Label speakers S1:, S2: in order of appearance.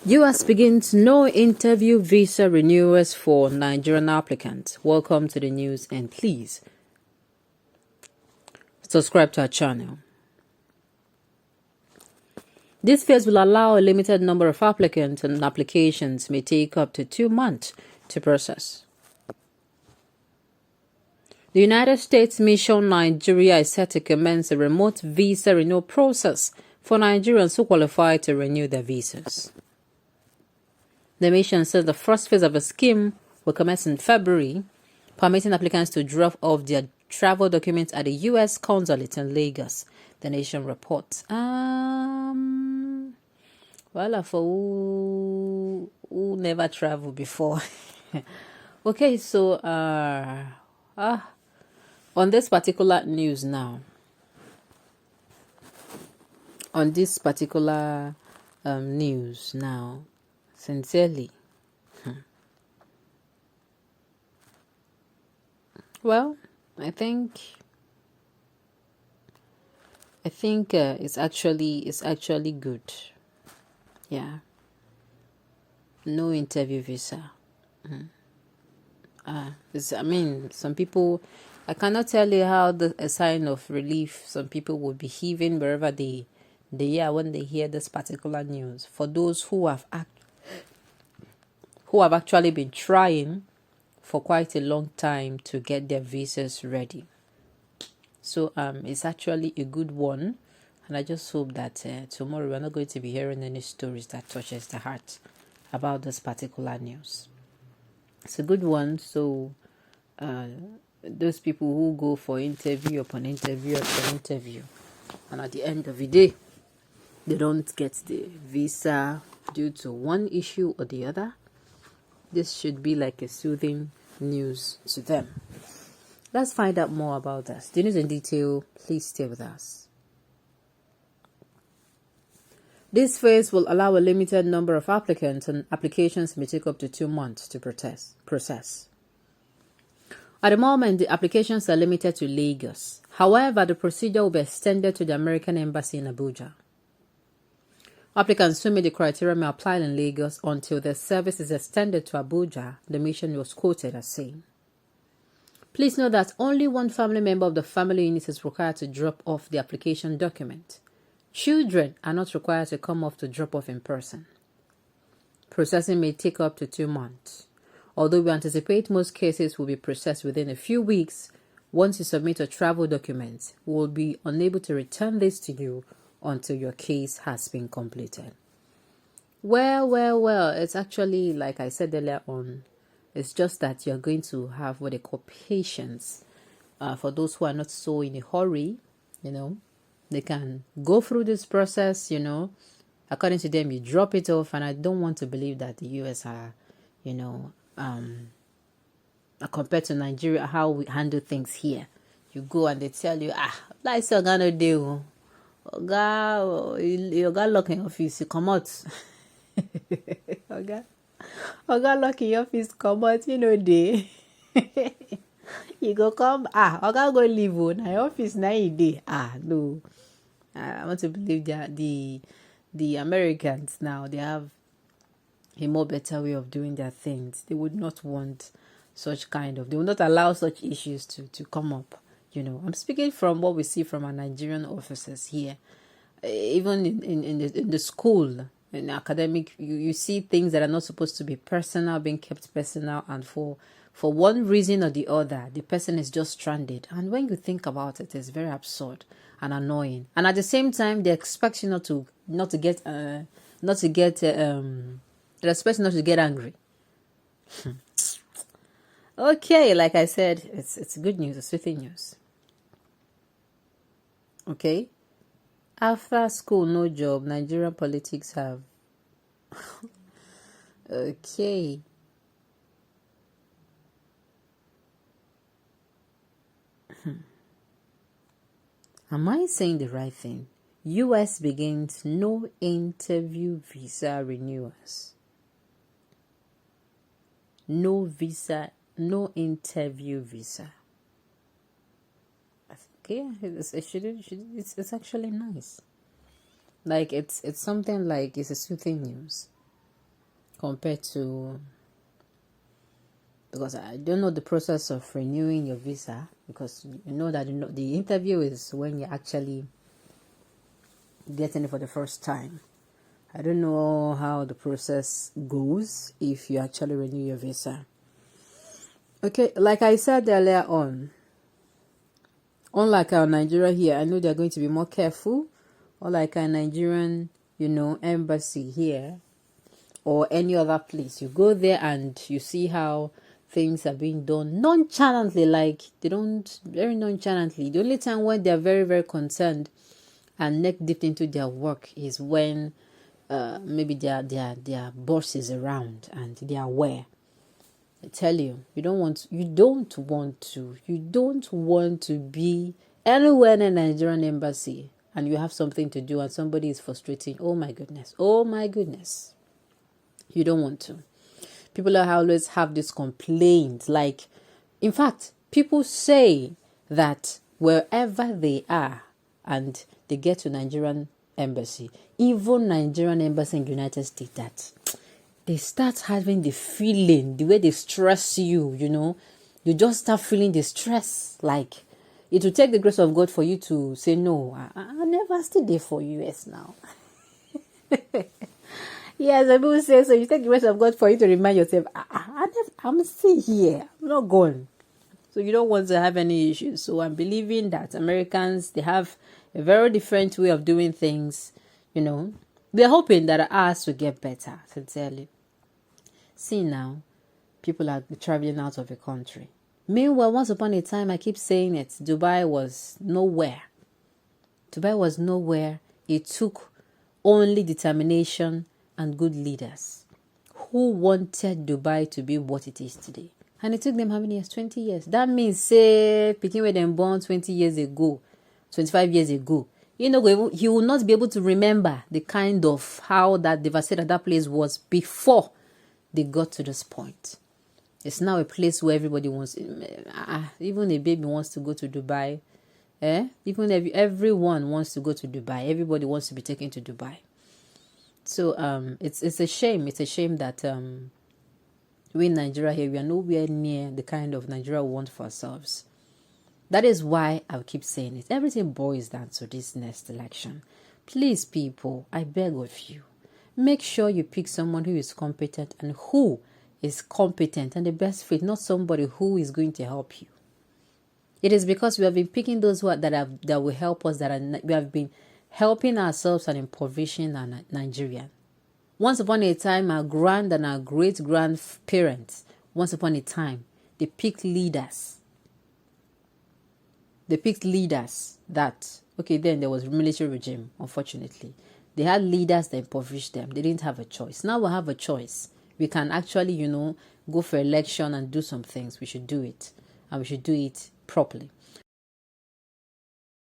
S1: US begins no interview visa renewals for Nigerian applicants. Welcome to the news and please subscribe to our channel. This phase will allow a limited number of applicants and applications may take up to 2 months to process. The United States Mission Nigeria is set to commence a remote visa renewal process for Nigerians who qualify to renew their visas. The mission says the first phase of the scheme will commence in February, permitting applicants to drop off their travel documents at the U.S. consulate in Lagos, the nation reports. Well, for who never traveled before. Okay, so on this particular news now, sincerely, well, I think it's actually good. Yeah, no interview visa. Some people, I cannot tell you how a sign of relief some people would be heaving wherever they are when they hear this particular news. For those who have actually been trying for quite a long time to get their visas ready. So it's actually a good one, and I just hope that tomorrow we're not going to be hearing any stories that touches the heart about this particular news. It's a good one. So those people who go for interview upon interview upon interview, and at the end of the day they don't get the visa due to one issue or the other, this should be like a soothing news to them. Let's find out more about this. The news in detail, please stay with us. This phase will allow a limited number of applicants, and applications may take up to 2 months to process. At the moment, the applications are limited to Lagos. However, the procedure will be extended to the American Embassy in Abuja. Applicants who meet the criteria may apply in Lagos until their service is extended to Abuja, the mission was quoted as saying. Please note that only one family member of the family unit is required to drop off the application document. Children are not required to come off to drop off in person. Processing may take up to 2 months. Although we anticipate most cases will be processed within a few weeks, once you submit a travel document, we will be unable to return this to you until your case has been completed. Well, it's actually, like I said earlier on, it's just that you're going to have what they call patience. For those who are not so in a hurry, they can go through this process, according to them, you drop it off. And I don't want to believe that the US are, compared to Nigeria, how we handle things here. You go and they tell you, that's all gonna do. You got lock in office, you come out. Oga lock in office, come out, day. You go come, Oga go leave on my office 9 day. No. I want to believe that the Americans now, they have a more better way of doing their things. They would not want they would not allow such issues to come up. I'm speaking from what we see from our Nigerian officers here. Even in the school, in the academic, you see things that are not supposed to be personal being kept personal, and for one reason or the other, the person is just stranded. And when you think about it, it's very absurd and annoying. And at the same time, they expect you not to get angry. Okay, like I said, it's good news, it's soothing news. Okay, after school, no job. Nigerian politics have. Okay. Am I saying the right thing? US begins no interview visa renewals. No interview visa. Okay, it's actually nice. Like it's something like it's a soothing news. compared to, because I don't know the process of renewing your visa, because you know that the interview is when you're actually getting it for the first time. I don't know how the process goes if you actually renew your visa. Okay, like I said earlier on, unlike our Nigeria here, I know they're going to be more careful. Unlike our Nigerian, embassy here or any other place, you go there and you see how things are being done nonchalantly, like they don't, very nonchalantly. The only time when they're very, very concerned and neck deep into their work is when maybe their boss is around and they are aware. I tell you, you don't want to be anywhere in a Nigerian embassy and you have something to do and somebody is frustrating. Oh my goodness. You don't want to. People always have this complaint. Like, in fact, people say that wherever they are and they get to Nigerian embassy, even Nigerian embassy in the United States, that they start having the feeling, the way they stress you, you just start feeling the stress. Like, it will take the grace of God for you to say, no, I never stay there for US now. Yes, I will say so. You take the grace of God for you to remind yourself, I'm still here. I'm not gone. So you don't want to have any issues. So I'm believing that Americans, they have a very different way of doing things. They're hoping that ours will get better, sincerely. See now, people are traveling out of the country. Meanwhile, once upon a time, I keep saying it, Dubai was nowhere. It took only determination and good leaders who wanted Dubai to be what it is today. And it took them how many years? 20 years. That means, say, picking where they born 20 years ago, 25 years ago, he will not be able to remember the kind of how that devastated that place was before they got to this point. It's now a place where everybody wants, even a baby wants to go to Dubai. Even if everyone wants to go to Dubai, everybody wants to be taken to Dubai. So it's a shame. It's a shame that we in Nigeria here, we are nowhere near the kind of Nigeria we want for ourselves. That is why I'll keep saying it. Everything boils down to this next election. Please, people, I beg of you, make sure you pick someone who is competent and the best fit, not somebody who is going to help you. It is because we have been picking those that will help us, we have been helping ourselves and impoverishing our Nigerian. Once upon a time, our grand and our great-grandparents, once upon a time, they picked leaders. Then there was military regime, unfortunately. They had leaders that impoverished them. They didn't have a choice. Now we have a choice. We can actually, go for election and do some things. We should do it. And we should do it properly.